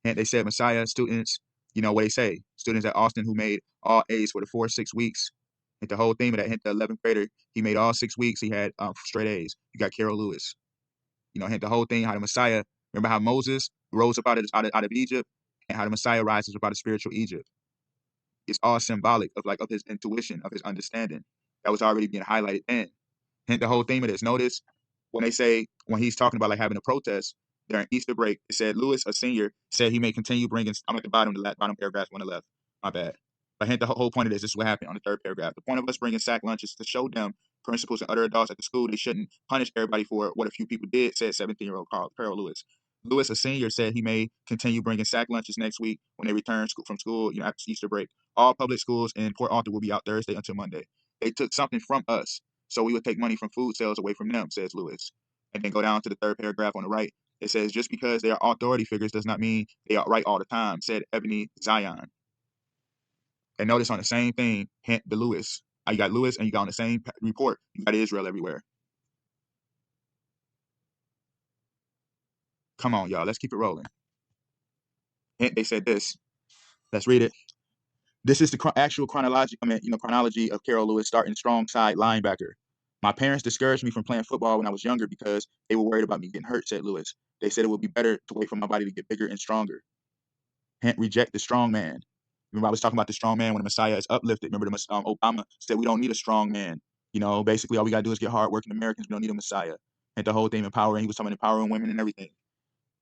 And they said Messiah students, you know what they say, students at Austin who made all A's for the 4 6 weeks. And the whole theme of that, hint the 11th grader, he made all 6 weeks, he had straight A's. You got Carol Lewis. You know, hint the whole thing, how the Messiah, remember how Moses rose up out of Egypt, and how the Messiah rises up out of spiritual Egypt. It's all symbolic of like of his intuition, of his understanding. That was already being highlighted then. Hint the whole theme of this. Notice when they say, when he's talking about like having a protest during Easter break, it said Lewis, a senior, said he may continue bringing, I'm at the bottom, bottom paragraph, one to left. My bad. But hint the whole point of this is what happened on the third paragraph. The point of us bringing sack lunches is to show them, principals and other adults at the school, they shouldn't punish everybody for what a few people did, said 17-year-old Carol Lewis. Lewis, a senior, said he may continue bringing sack lunches next week when they return from school, you know, after Easter break. All public schools in Port Arthur will be out Thursday until Monday. They took something from us, so we would take money from food sales away from them, says Lewis. And then go down to the third paragraph on the right. It says, just because they are authority figures does not mean they are right all the time, said Ebony Zion. And notice on the same thing, hint the Lewis. You got Lewis and you got on the same report, you got Israel everywhere. Come on, y'all. Let's keep it rolling. Hint, they said this. Let's read it. This is the actual chronology of Carol Lewis starting strong side linebacker. My parents discouraged me from playing football when I was younger because they were worried about me getting hurt, said Lewis. They said it would be better to wait for my body to get bigger and stronger. Hint, reject the strong man. Remember, I was talking about the strong man when the Messiah is uplifted. Remember, Obama said we don't need a strong man. You know, basically, all we got to do is get hardworking Americans. We don't need a Messiah. And the whole thing empowering, he was talking about empowering women and everything.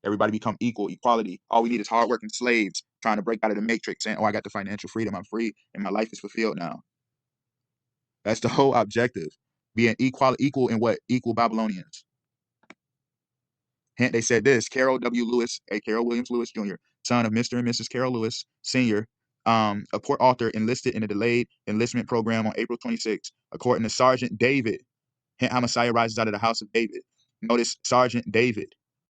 Everybody become equal, equality. All we need is hardworking slaves trying to break out of the matrix saying, oh, I got the financial freedom. I'm free and my life is fulfilled now. That's the whole objective. Being equal in what? Equal Babylonians. Hint, they said this, Carol W. Lewis, Carol Williams Lewis Jr., son of Mr. and Mrs. Carol Lewis, Sr., a Port Arthur, enlisted in a delayed enlistment program on April 26, according to Sergeant David. Hint, how Messiah rises out of the house of David. Notice Sergeant David.